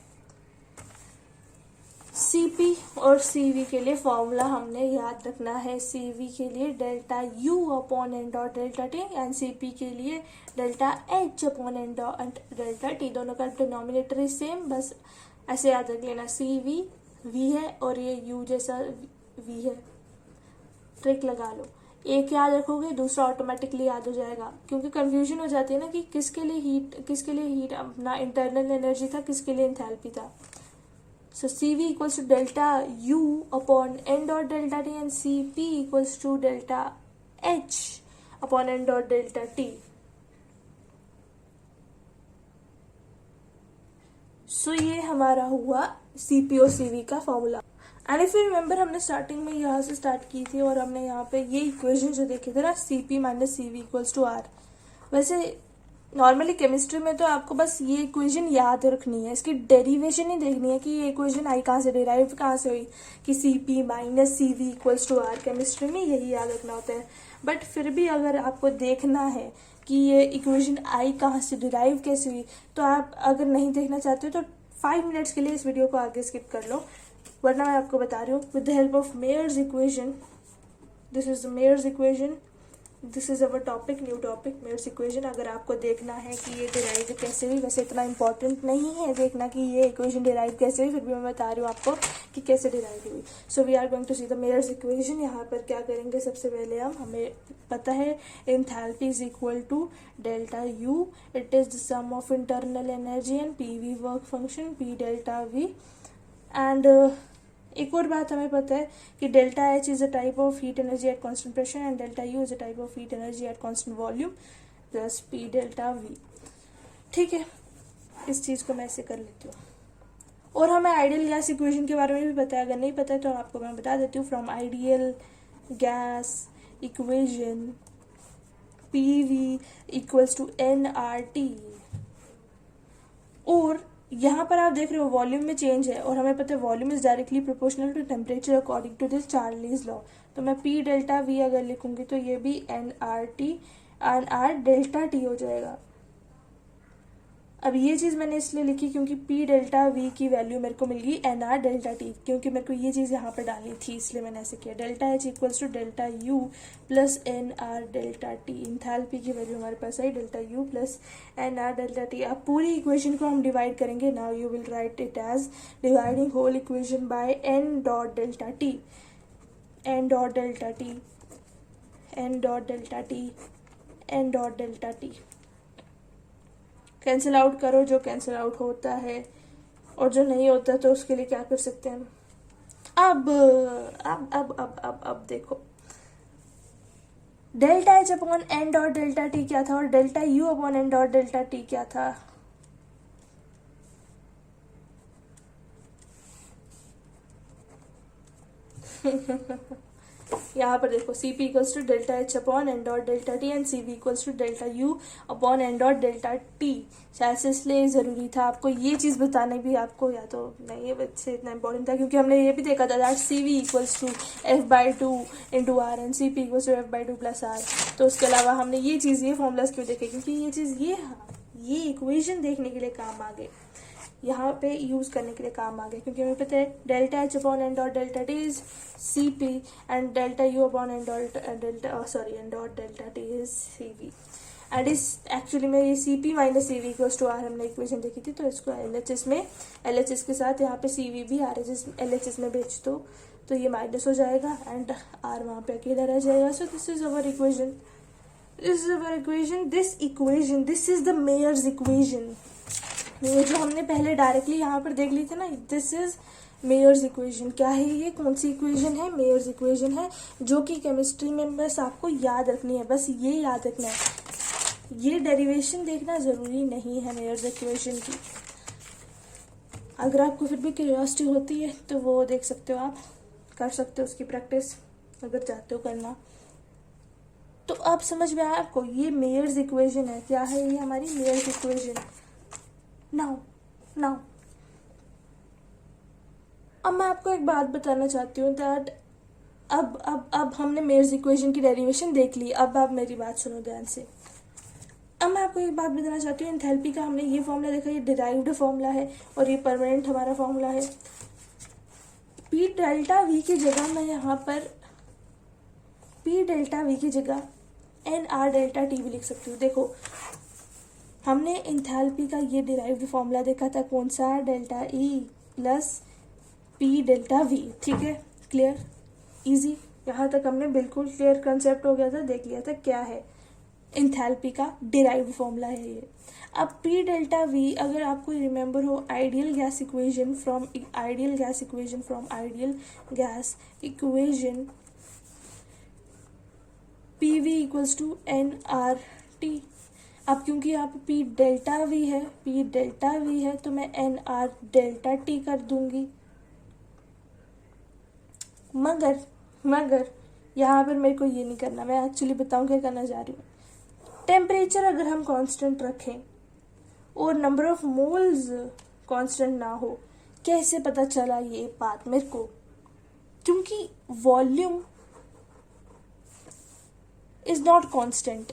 Cp और Cv के लिए फॉर्मूला हमने याद रखना है। Cv के लिए delta U upon N dot delta T and Cp के लिए delta H upon N dot delta T. दोनों का डिनोमिनेटर ही सेम, बस ऐसे याद रख लेना। Cv V है और ये U जैसा V है। ट्रिक लगा लो, एक याद रखोगे दूसरा ऑटोमेटिकली याद हो जाएगा, क्योंकि कंफ्यूजन हो जाती है ना कि किसके लिए हीट अपना इंटरनल एनर्जी था, किसके लिए इंथैल्पी था। So Cv equals to delta U upon n dot delta T and Cp equals to delta H upon n dot delta T. So ये हमारा हुआ Cp और Cv का formula. And if you remember हमने starting में यहाँ से start की थी और हमने यहाँ पे ये इक्वेशन जो देखे थे ना, Cp minus Cv equals to R। वैसे नॉर्मली केमिस्ट्री में तो आपको बस ये इक्वेशन याद रखनी है, इसकी डेरिवेशन ही देखनी है कि ये इक्वेशन आई कहाँ से, डिराइव कहाँ से हुई, कि Cp minus Cv equals to R। Chemistry में यही याद रखना होता है। बट फिर भी अगर आपको देखना है कि ये इक्वेशन आई कहाँ से, डिराइव कैसे हुई, तो आप अगर नहीं देखना चाहते हो तो 5 मिनट्स के लिए इस वीडियो को आगे स्किप कर लो, वरना मैं आपको बता रही हूँ with the help of Mayer's equation. This is the Mayer's equation, this is our topic, new topic, Mayer's equation. अगर आपको देखना है कि ये डिराइव कैसे हुई, वैसे इतना इंपॉर्टेंट नहीं है देखना कि ये इक्वेशन डिराइव कैसे हुई, फिर भी मैं बता रही हूँ आपको कि कैसे डिराइव हुई। So we are going to see the Mayer's equation. यहाँ पर क्या करेंगे, सबसे पहले हमें पता है enthalpy is equal to delta U, it is the sum of internal energy and P V work function, P delta V. And एक और बात हमें पता है कि delta H is a type of heat energy at constant pressure and delta U is a type of heat energy at constant volume plus P delta we. ठीक है, इस चीज को मैं ऐसे कर लेती हूँ। और हमें आइडियल गैस इक्वेशन के बारे में भी पता है, अगर नहीं पता है तो आपको मैं बता देती हूँ। From ideal gas equation P V equals to N R T. और यहाँ पर आप देख रहे हो वॉल्यूम में चेंज है, और हमें पता है volume is directly proportional to temperature according to this Charles law. तो मैं पी डेल्टा वी अगर लिखूंगी तो ये भी एन आर डेल्टा टी हो जाएगा। अब ये चीज मैंने इसलिए लिखी क्योंकि पी डेल्टा वी की वैल्यू मेरे को मिल गई एन आर डेल्टा टी, क्योंकि मेरे को ये चीज यहाँ पर डालनी थी, इसलिए मैंने ऐसे किया। Delta H equals to delta U plus N R delta T. Enthalpy की वैल्यू हमारे पास आई delta U plus N R delta T. अब पूरी इक्वेशन को हम डिवाइड करेंगे। Now you will write it as dividing whole equation by N dot delta T, N dot delta T, N dot delta T, N dot delta T. Cancel out करो, जो cancel out होता है, और जो नहीं होता तो उसके लिए क्या कर सकते हैं। अब देखो, delta H upon N dot delta t क्या था और delta U upon N dot delta t क्या था। यहाँ पर देखो Cp equals to delta H upon N dot delta T and Cv equals to delta U upon N dot delta t. शायद से इसलिए ज़रूरी था आपको ये चीज़ बताने भी, आपको या तो नहीं ये वैसे इतना इंपॉर्टेंट था क्योंकि हमने ये भी देखा था that Cv equals to f/2 into R and Cp equals to f/2 plus R. तो उसके अलावा हमने ये चीज़, ये फॉर्मूलाज क्यों देखे, क्योंकि ये चीज़ ये इक्वेशन देखने के लिए काम आ गए, यहाँ पे यूज करने के लिए काम आ गए, क्योंकि हमें पता है delta H upon N dot delta T is C P and delta U upon N dot delta T is C V. And इस एक्चुअली में ये C P minus C V equals to R हमने equation देखी थी, तो इसको L H S के साथ यहाँ पे सी वी भी R H S L H S में भेज दो तो ये माइनस हो जाएगा एंड आर वहाँ पे अकेला रह जाएगा। So this is our equation, this is the Mayer's equation. ये जो हमने पहले डायरेक्टली यहाँ पर देख ली थी ना, दिस इज मेयर्स इक्वेशन। क्या है ये, कौन सी इक्वेशन है, मेयर्स इक्वेशन है, जो कि केमिस्ट्री में बस आपको याद रखनी है, बस ये याद रखना है, ये डेरिवेशन देखना जरूरी नहीं है मेयर्स इक्वेशन की। अगर आपको फिर भी क्यूरियोसिटी होती है तो वो देख सकते हो, आप कर सकते हो उसकी प्रैक्टिस अगर चाहते हो करना। तो अब समझ में आया आपको, ये मेयर्स इक्वेशन है। क्या है ये हमारी मेयर्स इक्वेशन। नाउ अब मैं आपको एक बात बताना चाहती हूँ दैट अब हमने मेयर्स इक्वेशन की डेरिवेशन देख ली। अब आप मेरी बात सुनो ध्यान से। अब मैं आपको एक बात बताना चाहती हूँ, एंथैल्पी का हमने ये फॉर्मूला देखा, ये डिराइव्ड फॉर्मूला है और ये परमानेंट हमारा फॉर्मूला है। पी डेल्टा वी की जगह मैं यहाँ पर पी डेल्टा वी की जगह एन आर डेल्टा टी भी लिख सकती हूँ। देखो हमने एंथैल्पी का ये डिराइव्ड फॉर्मूला देखा था, कौन सा, delta E plus P delta we. ठीक है, क्लियर, इजी। यहाँ तक हमने बिल्कुल क्लियर कंसेप्ट हो गया था, देख लिया था क्या है एंथैल्पी का डिराइव्ड फॉर्मूला है ये। अब पी डेल्टा वी अगर आपको रिमेंबर हो, ideal gas equation from ideal gas equation P V equals to N R T. अब क्योंकि यहाँ पे पी डेल्टा वी है तो मैं एन आर डेल्टा टी कर दूंगी। मगर यहाँ पर मेरे को ये नहीं करना, मैं एक्चुअली बताऊँ क्या करना जा रही हूँ। टेम्परेचर अगर हम कांस्टेंट रखें और नंबर ऑफ मोल्स कांस्टेंट ना हो, कैसे पता चला ये बात मेरे को? क्योंकि volume is not constant,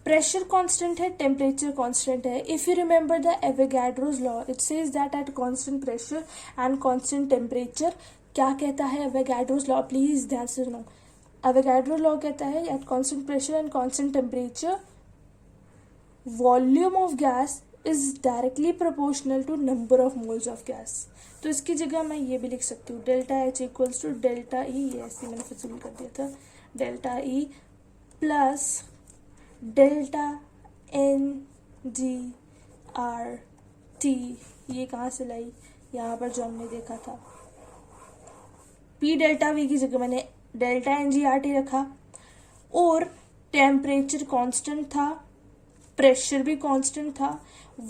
pressure constant है, टेम्परेचर कांस्टेंट है। If you remember the Avogadro's law, it says that at constant pressure and constant temperature, क्या कहता है एवोगाड्रोस लॉ, प्लीज ध्यान से सुनो। एवोगाड्रो लॉ कहता है at constant pressure and constant temperature volume of gas is directly proportional to number of moles of gas. तो इसकी जगह मैं ये भी लिख सकती हूँ, delta H equals to delta E, ऐसे मैंने फिजिकल कर दिया था, delta E plus delta N G R T. ये कहाँ से लाई? यहाँ पर जो हमने देखा था, पी डेल्टा वी की जगह मैंने delta N G R T रखा और टेम्परेचर कांस्टेंट था, प्रेशर भी कांस्टेंट था,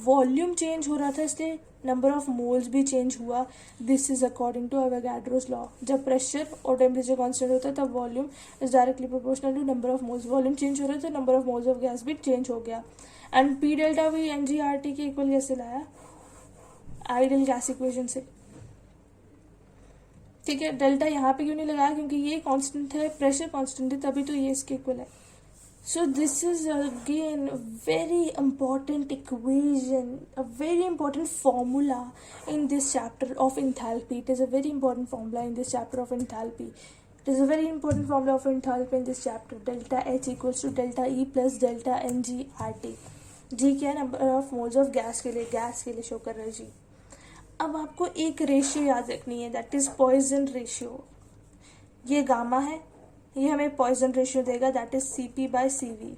वॉल्यूम चेंज हो रहा था इसलिए नंबर ऑफ मोल्स भी चेंज हुआ। This is according to Avogadro's law. जब प्रेशर और टेम्परेचर कांस्टेंट होता है तब volume is directly proportional to number of moles. Volume change हो रहा है तो number of moles of gas भी चेंज हो गया। And P delta we N G R T के इक्वल कैसे लाया? आइडियल गैस इक्वेशन से। ठीक है, डेल्टा यहाँ पे क्यों नहीं लगाया? क्योंकि ये कांस्टेंट है, प्रेशर कांस्टेंट है, तभी तो ये इसके इक्वल है। So this is again a very important equation, a very important formula in this chapter of enthalpy. It is a very important formula in this chapter of enthalpy. It is a very important formula of enthalpy in this chapter. Delta H equals to delta E plus delta Ng RT. G क्या है? Number of moles of gas के लिए show कर रहा है जी। अब आपको एक रेशियो याद रखनी है, दैट इज पॉइजन रेशियो। ये गामा है, ये हमें पॉइजन रेशियो देगा, that is Cp by Cv।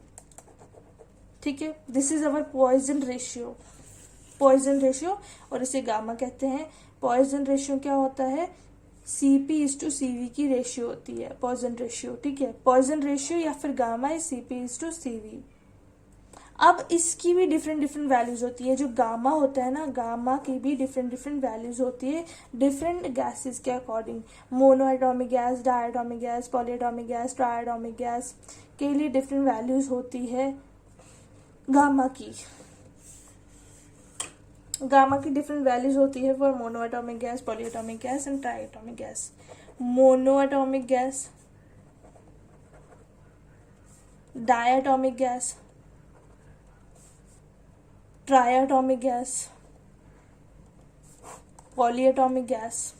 ठीक है, this is our Poisson ratio और इसे गामा कहते हैं। पॉइजन रेशियो क्या होता है? Cp इज टू Cv की रेशियो होती है पॉइजन रेशियो। ठीक है, पॉइजन रेशियो या फिर gamma is Cp is to Cv। अब इसकी भी डिफरेंट वैल्यूज होती है। जो गामा होता है ना, गामा की भी डिफरेंट वैल्यूज होती है डिफरेंट गैसेस के according. Mono atomic gas, diatomic gas, polyatomic gas, triatomic gas के लिए डिफरेंट वैल्यूज होती है गामा की। गामा की डिफरेंट वैल्यूज होती है for mono atomic gas, polyatomic gas and triatomic gas. Mono atomic gas, diatomic gas, triatomic gas, polyatomic gas.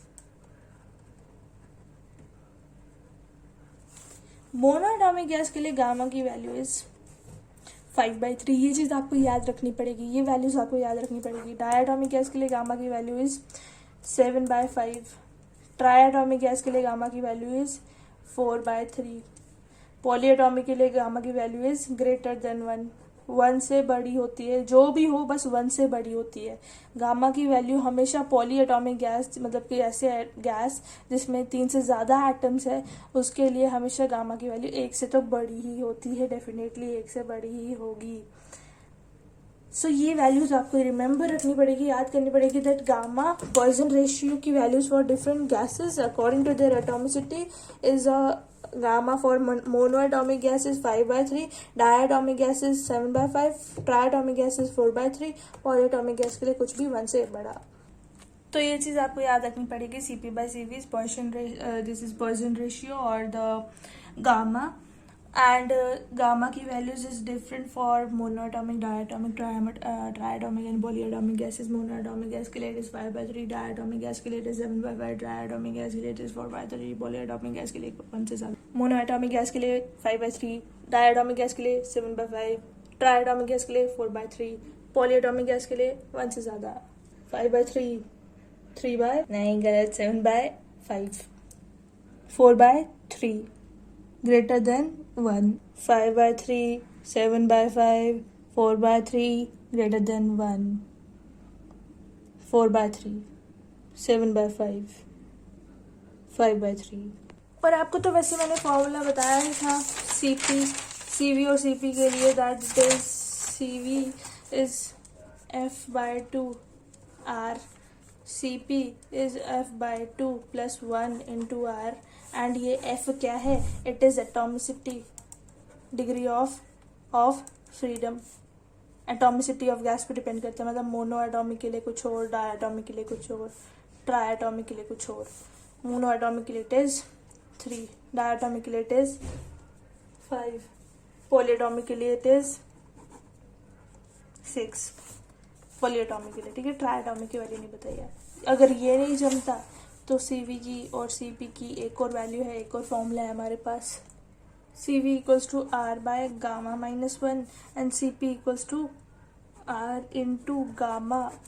Monoatomic gas के लिए गामा की वैल्यू इज 5/3। ये चीज आपको याद रखनी पड़ेगी, ये वैल्यूज आपको याद रखनी पड़ेगी। डायटॉमिक गैस के लिए गामा की वैल्यू इज 7/5। ट्राइएटॉमिक गैस के लिए गामा की वैल्यू इज 4/3। पॉलीएटॉमिक के लिए गामा की वैल्यू इज ग्रेटर देन 1। 1 से बड़ी होती है, जो भी हो बस 1 से बड़ी होती है। गामा की वैल्यू हमेशा पॉलीएटॉमिक गैस, मतलब कि ऐसे गैस जिसमें 3 से ज़्यादा एटम्स है, उसके लिए हमेशा गामा की वैल्यू 1 से तो बड़ी ही होती है, डेफिनेटली 1 से बड़ी ही होगी। सो ये वैल्यूज आपको रिमेंबर रखनी पड़ेगी, याद करनी पड़ेगी दैट गामा पॉइजन रेशियो की values for different gases according to their atomicity is gamma for monoatomic gas is 5/3, diatomic gas is 7/5, triatomic gas is 4/3, polyatomic gas के लिए कुछ भी 1 से बड़ा। तो ये चीज़ आपको याद रखनी पड़ेगी, CP/CV is Poisson, this is Poisson ratio और द गामा, एंड गामा की values is different for monoatomic, diatomic, triatomic and polyatomic gases. Monoatomic gas के लिए इट इज 5/3, डायटॉमिक गैस के लिए इट इज 7/5, ट्राइएटॉमिक गैस के लिए it is 4/3, polyatomic gas के लिए 1 से ज़्यादा. मोनोएटॉमिक गैस के लिए 5/3, डायटॉमिक गैस के लिए 7/5, ट्राइएटॉमिक गैस के लिए 4/3, पॉलीएटॉमिक गैस के लिए 1 से ज़्यादा 5/3, 3/, नहीं गलत, 7/5, 4/3 greater than 1, 5/3, 7/5, 4/3 greater than 1, 4/3, 7/5, 5/3. और आपको तो वैसे मैंने फॉर्मूला बताया ही था CV और CP के लिए, that is CV is F/2 R, CP is F/2 + 1 × R. And ये F क्या है? It is atomicity, degree of freedom. Atomicity of gas पे डिपेंड करता है, मतलब मोनो एटॉमिक के लिए कुछ और, डायटॉमिक के लिए कुछ और, ट्राइएटॉमिक के लिए कुछ और. मोनो एटॉमिक के लिए इट इज 3, डायटॉमिक के लिए इट इज 5, पॉलीएटॉमिक के लिए इट इज 6, पॉलीएटॉमिक के लिए. ठीक है, ट्राइएटॉमिक की वैल्यू नहीं बताइए. अगर ये नहीं जमता तो CV की और CP की एक और वैल्यू है, एक और फॉर्मूला है हमारे पास. CV = R/γ-1 and CP = R ×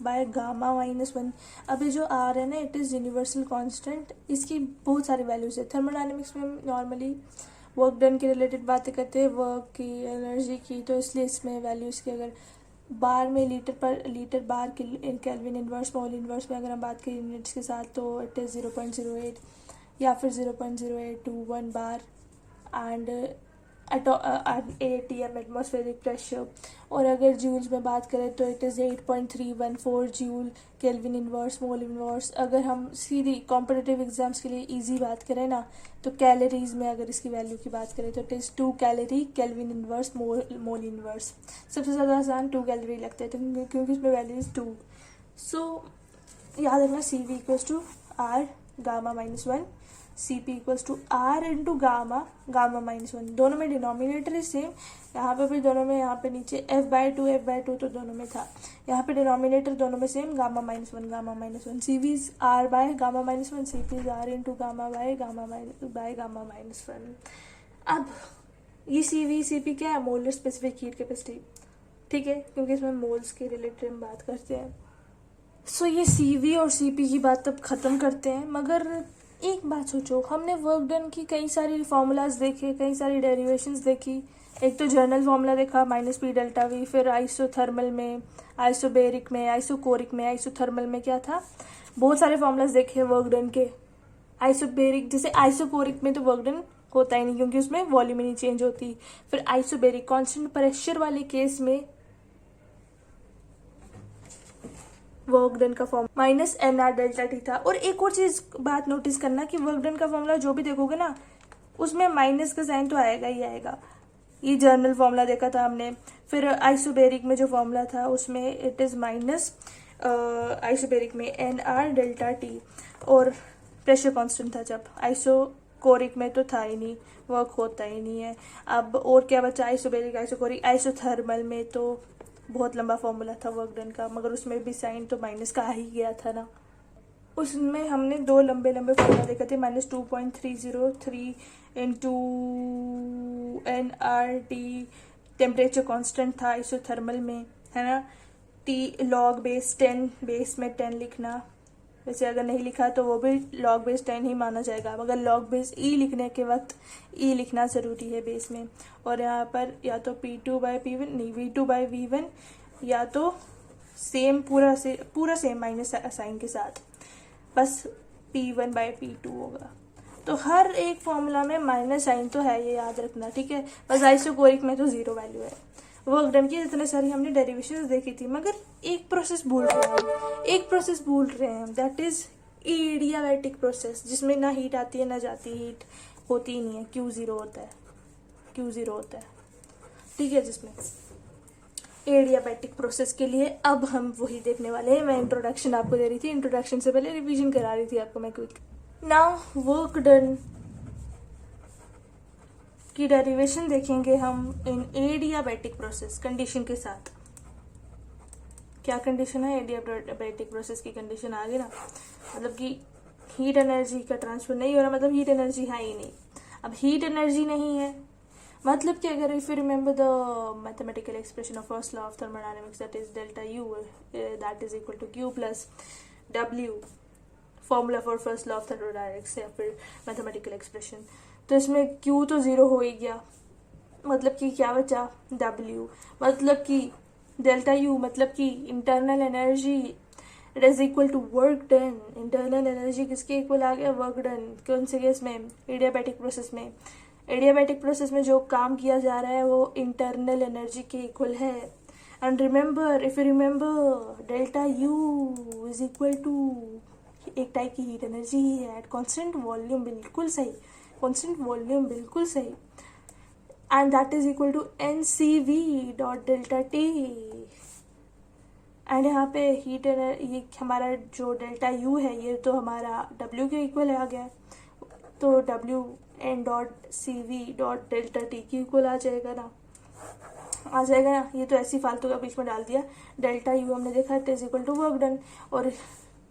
γ/γ-1. अभी जो R है ना, इट इज़ यूनिवर्सल कांस्टेंट. इसकी बहुत सारी वैल्यूज है. थर्मोडायनेमिक्स में हम नॉर्मली वर्क डन के रिलेटेड बातें करते हैं, वर्क की, एनर्जी की, तो इसलिए इसमें वैल्यूज की अगर बार में लीटर बार केल्विन इन्वर्स, मोल इन्वर्स में अगर हम बात करें यूनिट्स के साथ, तो इट इज़ 0.08 या फिर 0.0821 bar. And ATM atmospheric pressure. और अगर जूल्स में बात करें तो it is 8.314 joule kelvin inverse, mole inverse. अगर हम सीधी कॉम्पिटिटिव एग्जाम्स के लिए इजी बात करें ना, तो कैलोरीज में अगर इसकी वैल्यू की बात करें तो it is 2 calorie kelvin inverse, mole inverse. सबसे ज़्यादा आसान 2 कैलोरी लगता है, तो क्योंकि इसमें वैल्यू इज़ 2. सो याद रखना, CV = R/γ-1, CP = R × γ-1. दोनों में डिनोमिनेटर इज सेम. यहाँ पे भी दोनों में, यहाँ पे नीचे F/2 तो दोनों में था. यहाँ पे डिनोमिनेटर दोनों में same, γ-1. CV is R/γ-1, CP is R × γ/γ-1. अब ये CV CP क्या है? Molar specific heat capacity. ठीक है, क्योंकि इसमें मोल्स के रिलेटेड हम बात करते हैं. सो ये CV और CP की बात अब ख़त्म करते हैं. मगर एक बात सोचो, हमने वर्क डन की कई सारी फार्मूलाज देखे, कई सारी डेरिवेशंस देखी. एक तो जर्नल फार्मूला देखा -P∆V, फिर आइसोथर्मल में, आइसोबेरिक में, आइसोकोरिक में. आइसोथर्मल में क्या था? बहुत सारे फार्मूलाज देखे वर्क डन के. आइसोबेरिक, जैसे आइसोकोरिक में तो वर्क डन होता ही नहीं क्योंकि उसमें वॉल्यूम ही नहीं चेंज होती. फिर आइसोबेरिक, कॉन्स्टेंट प्रेशर वाले केस में वर्क डन का फॉर्म -nR∆T था. और एक और चीज बात नोटिस करना कि वर्क डन का फॉर्मूला जो भी देखोगे ना, उसमें माइनस का साइन तो आएगा ही आएगा. ये जर्नल फॉर्मूला देखा था हमने. फिर आइसोबेरिक में जो फॉर्मूला था उसमें इट इज माइनस, आइसोबेरिक में nR∆T, और प्रेशर कांस्टेंट था. जब आइसोकोरिक में तो था ही नहीं, वर्क होता ही नहीं है. अब और क्या बचा? Isobaric, isochoric. आइसोथर्मल में तो बहुत लंबा फॉर्मूला था वर्क डन का, मगर उसमें भी साइन तो माइनस का आ ही गया था ना. उसमें हमने 2 लंबे फॉर्मूला देखे थे. -2.303 × nRT टेम्परेचर कांस्टेंट था आइसोथर्मल में, है ना. T log base 10, बेस में 10 लिखना. वैसे अगर नहीं लिखा तो वो भी log base 10 ही माना जाएगा, मगर log base E लिखने के वक्त E लिखना ज़रूरी है बेस में. और यहाँ पर या तो P2/P1, नहीं, V2/V1, या तो सेम पूरा सेम माइनस साइन के साथ, बस P1/P2 होगा. तो हर एक फॉर्मूला में माइनस साइन तो है, ये याद रखना. ठीक है, बस आइसोकोरिक में तो 0 वैल्यू है. वर्क डन की इतने सारी हमने डेरिवेशंस देखी थी, मगर एक प्रोसेस भूल रहे हैं. दैट इज एडियाबैटिक प्रोसेस, जिसमें ना हीट आती है ना जाती, हीट होती ही नहीं है. Q0 होता है. ठीक है, जिसमें एडियाबैटिक प्रोसेस के लिए अब हम वही देखने वाले हैं। मैं इंट्रोडक्शन आपको दे रही थी, इंट्रोडक्शन से पहले रिवीजन करा रही थी आपको मैं क्विक। नाउ वर्क डन की डेरिवेशन देखेंगे हम इन एडियाबैटिक प्रोसेस कंडीशन के साथ। क्या कंडीशन है एडियाबैटिक प्रोसेस की? कंडीशन आ गई ना, मतलब कि हीट एनर्जी का ट्रांसफर नहीं हो रहा, मतलब हीट एनर्जी है ही नहीं। अब हीट एनर्जी नहीं है मतलब कि अगर if you remember the mathematical expression of first law of thermodynamics that is delta U that is equal to Q plus W, formula for first law of thermodynamics या फिर मैथमेटिकल एक्सप्रेशन। तो इसमें Q तो zero हो ही गया, मतलब कि क्या बचा डब्ल्यू, मतलब कि डेल्टा यू मतलब कि internal energy it is equal to work done. Internal energy किसके इक्वल आ गया? Work done. कौन से केस में? एडियाबैटिक प्रोसेस में। एडियाबैटिक प्रोसेस में जो काम किया जा रहा है वो इंटरनल एनर्जी के इक्वल है। And remember, if you remember, delta U is equal to एक टाइप की हीट एनर्जी ही है एट कॉन्स्टेंट वॉल्यूम। बिल्कुल सही, कॉन्स्टेंट वॉल्यूम बिल्कुल सही। And that is equal to NCV dot delta T. And यहाँ पे हीट ये हमारा जो डेल्टा यू है ये तो हमारा डब्ल्यू के इक्वल आ गया, तो W N dot CV dot delta T की इक्वल आ जाएगा ना, आ जाएगा ना। ये तो ऐसी फालतू का बीच में डाल दिया। डेल्टा यू हमने देखा is equal to work done, और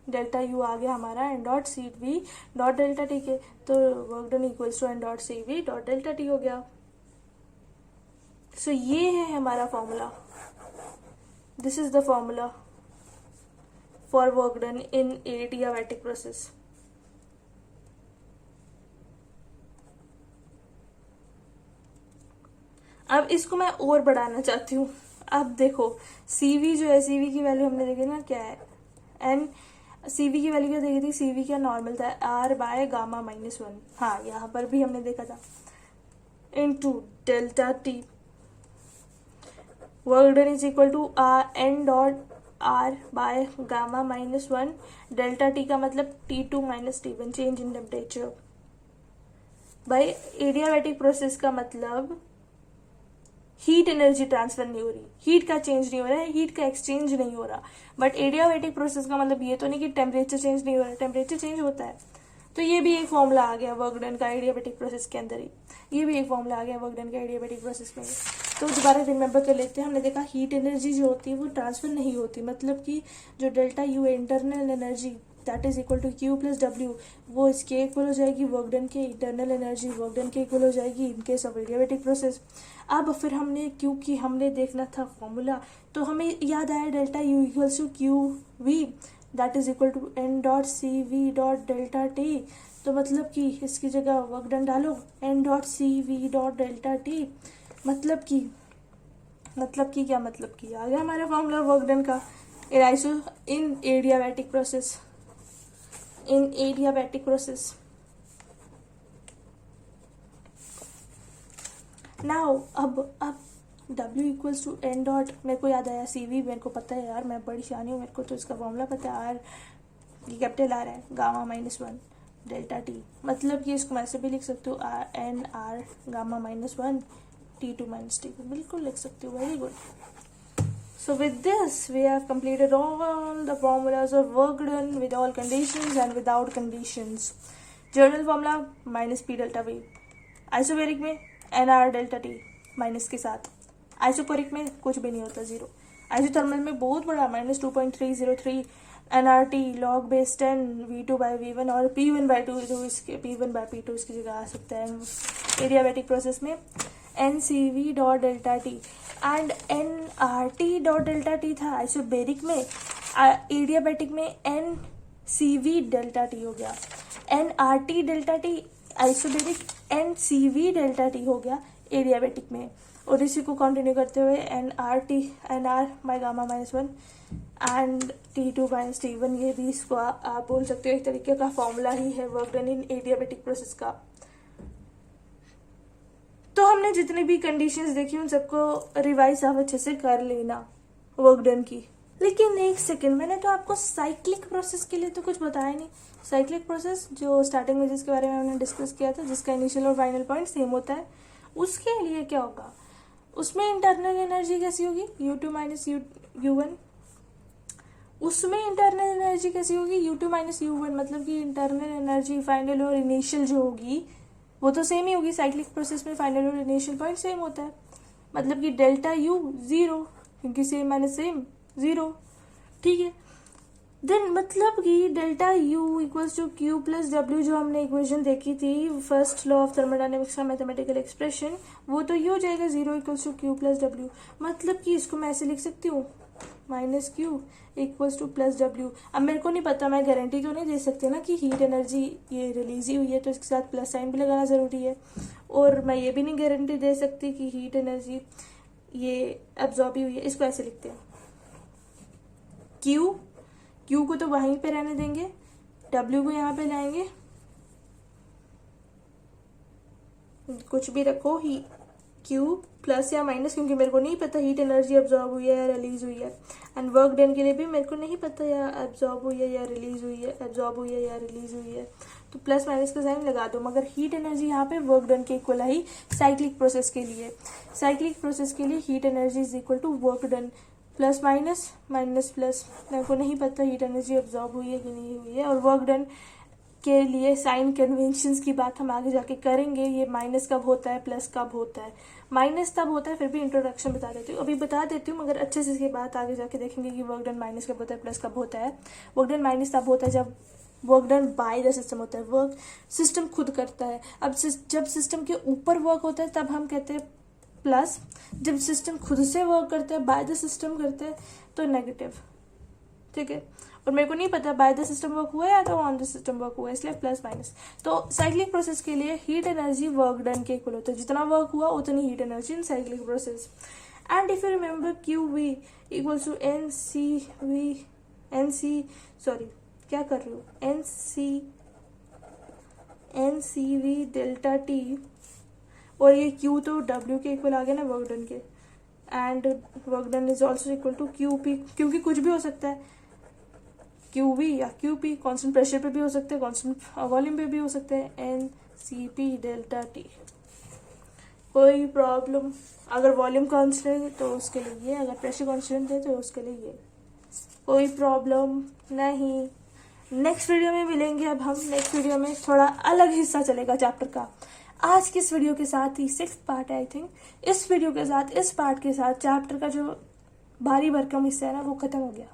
डेल्टा यू आ गया हमारा N dot CV dot delta T के, तो work done equals to N dot CV dot delta T हो गया। सो ये है हमारा formula. This is the formula for work done in adiabatic process. अब इसको मैं और बढ़ाना चाहती हूँ। अब देखो CV जो है, CV की वैल्यू हमने देखी ना क्या है, एन CV की वैल्यू क्या देखी थी? CV क्या नॉर्मल था R बाय गामा माइनस 1। हाँ, यहाँ पर भी हमने देखा था into delta T. Work done is equal to N dot R by gamma minus 1। Delta T का मतलब T2 minus T1 change in temperature by adiabatic process का मतलब हीट एनर्जी ट्रांसफर नहीं हो रही, हीट का चेंज नहीं हो रहा है, हीट का एक्सचेंज नहीं हो रहा। बट एडियाबैटिक प्रोसेस का मतलब ये तो नहीं कि टेम्परेचर चेंज नहीं हो रहा है, टेम्परेचर चेंज होता है। तो ये भी एक फॉर्मूला आ गया वर्क डन का एडियाबैटिक प्रोसेस के अंदर ही, ये भी एक फॉर्मूला आ गया वर्क डन का एडियाबैटिक प्रोसेस में। तो दोबारा रिमेंबर कर लेते हैं। हमने देखा हीट एनर्जी जो होती है वो ट्रांसफर नहीं होती, मतलब कि जो delta U internal energy that is equal to Q plus W, वो इसके इक्वल हो जाएगी वर्क डन के इंटरनल एनर्जी वर्क डन के इक्वल हो जाएगी in case of adiabatic process. अब फिर हमने, क्योंकि हमने देखना था फॉर्मूला, तो हमें याद आया delta U equals to Q V that is equal to N dot CV dot delta T. तो मतलब कि इसकी जगह वर्क डन डालो N dot CV dot delta T, मतलब कि क्या मतलब कि आ गया हमारा फॉर्मूला वर्क डन का in adiabatic process. In adiabatic process now अब W equals to N dot, मेरे को याद आया CV, मेरे को पता है यार, मैं बड़ी शानी हूँ, मेरे को तो इसका फॉर्मूला पता है। R ये कैपिटल R है, गामा माइनस 1 डेल्टा टी, मतलब कि इसको मैं ऐसे भी लिख सकती हूँ NR gamma minus 1 T2 minus T, बिल्कुल लिख सकती हूँ। Very good. So with this we have completed all the formulas of work done with all conditions and without conditions. General formula minus P delta V, isobaric में NR delta T minus के साथ, आइसोपोरिक में कुछ भी नहीं होता, zero. Isothermal में बहुत बड़ा minus 2.303 NRT log base 10 V2 by V1 और P1 बाई 2 इसके P1 बाई P2 इसकी जगह आ सकता है। एडियाबैटिक प्रोसेस में NCV dot delta T and NRT dot delta T था आइसोबैरिक में, एडियाबैटिक में NCV डेल्टा टी हो गया, NRT delta T isobaric, NCV delta T हो गया एडियाबैटिक में। और इसी को कंटिन्यू करते हुए NR by gamma minus 1 and T2 minus T1, ये भी इसको आप बोल सकते हो एक तरीके का फॉर्मूला ही है work done in adiabatic process का। तो हमने जितनी भी कंडीशंस देखी उन सबको रिवाइज आप अच्छे से कर लेना वर्क डन की। लेकिन एक सेकेंड, मैंने तो आपको साइक्लिक प्रोसेस के लिए तो कुछ बताया नहीं। साइक्लिक प्रोसेस जो स्टार्टिंग में जिसके बारे में हमने डिस्कस किया था, जिसका इनिशियल और फाइनल पॉइंट सेम होता है, उसके लिए क्या होगा? उसमें इंटरनल एनर्जी कैसी होगी, U2 माइनस U1। उसमें इंटरनल एनर्जी कैसी होगी, U2 माइनस U1, मतलब कि इंटरनल एनर्जी फाइनल और इनिशियल जो होगी वो तो सेम ही होगी। साइक्लिक प्रोसेस में फाइनल और इनिशियल पॉइंट सेम होता है, मतलब कि डेल्टा U 0, क्योंकि सेम माइनस सेम 0। ठीक है, देन मतलब कि delta U equals to Q plus W, जो हमने इक्वेशन देखी थी फर्स्ट लॉ ऑफ थर्मोडायनेमिक्स का मैथमेटिकल एक्सप्रेशन, वो तो ये हो जाएगा 0 equals to Q plus W। मतलब कि इसको मैं ऐसे लिख सकती हूँ minus Q equals to plus W। अब मेरे को नहीं पता, मैं गारंटी तो नहीं दे सकती ना कि हीट एनर्जी ये रिलीज ही हुई है, तो इसके साथ प्लस साइन भी लगाना ज़रूरी है। और मैं ये भी नहीं गारंटी दे सकती कि हीट एनर्जी ये एब्जॉर्ब ही हुई है। इसको ऐसे लिखते हैं, Q को तो वहीं पे रहने देंगे, W को यहाँ पे लाएंगे, कुछ भी रखो, ही Q प्लस या माइनस, क्योंकि मेरे को नहीं पता हीट एनर्जी एब्जॉर्ब हुई है या रिलीज हुई है। एंड वर्क डन के लिए भी मेरे को नहीं पता या एब्जॉर्ब हुई है या रिलीज हुई है, एब्जॉर्ब हुई है या रिलीज हुई है, तो प्लस माइनस का साइन लगा दो। मगर हीट एनर्जी यहाँ पे वर्क डन के इक्वल आई साइक्लिक प्रोसेस के लिए। साइक्लिक प्रोसेस के लिए heat energy is equal to work done plus minus minus plus. मेरे को नहीं पता हीट एनर्जी एब्जॉर्ब हुई है कि नहीं हुई है। और वर्क डन के लिए साइन कन्वेंशंस की बात हम आगे जाके करेंगे, ये माइनस कब होता है प्लस कब होता है। माइनस तब होता है, फिर भी इंट्रोडक्शन बता देती हूँ, अभी बता देती हूँ, मगर अच्छे से इसकी बात आगे जाके देखेंगे कि वर्क डन माइनस कब होता है प्लस कब होता है। वर्क डन माइनस तब होता है जब work done by the system होता है, वर्क सिस्टम खुद करता है। अब जब सिस्टम के ऊपर वर्क होता है तब हम कहते हैं प्लस, जब सिस्टम खुद से वर्क करता है बाय द सिस्टम करता है तो नेगेटिव। ठीक है, और मेरे को नहीं पता बाय द सिस्टम वर्क हुआ है या तो ऑन द सिस्टम वर्क हुआ है, इसलिए प्लस माइनस। तो साइक्लिक प्रोसेस के लिए हीट एनर्जी वर्क डन के इक्वल होता है, जितना वर्क हुआ उतनी heat energy in cyclic process. And if you remember QV equals to क्या कर रही हूँ, NCV डेल्टा T, और ये Q तो W के इक्वल आ गया ना वर्क डन के। And work done is also equal to QP, क्योंकि कुछ भी हो सकता है, QV या QP, कांस्टेंट प्रेशर पे भी हो सकते हैं, कांस्टेंट वॉल्यूम पे भी हो सकते हैं, NCP डेल्टा T। कोई प्रॉब्लम, अगर वॉल्यूम कांस्टेंट है तो उसके लिए ये, अगर प्रेशर कांस्टेंट है तो उसके लिए ये, कोई प्रॉब्लम नहीं। नेक्स्ट वीडियो में मिलेंगे। अब हम नेक्स्ट वीडियो में थोड़ा अलग हिस्सा चलेगा चैप्टर का। आज की इस वीडियो के साथ ही 6th पार्ट है आई थिंक, इस वीडियो के साथ, इस पार्ट के साथ चैप्टर का जो भारी भरकम हिस्सा है ना वो खत्म हो गया।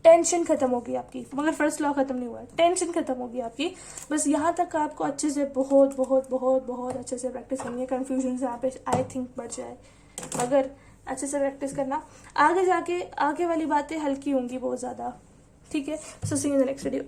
टेंशन खत्म होगी आपकी, मगर फर्स्ट लॉ खत्म नहीं हुआ है, टेंशन खत्म होगी आपकी। बस यहाँ तक आपको अच्छे से बहुत बहुत बहुत बहुत अच्छे से प्रैक्टिस करनी है। कन्फ्यूजन यहाँ पे आई थिंक बढ़ जाए, मगर अच्छे से प्रैक्टिस करना, आगे जाके आगे वाली बातें हल्की होंगी बहुत ज़्यादा। ठीक है, सो सी इन द नेक्स्ट वीडियो।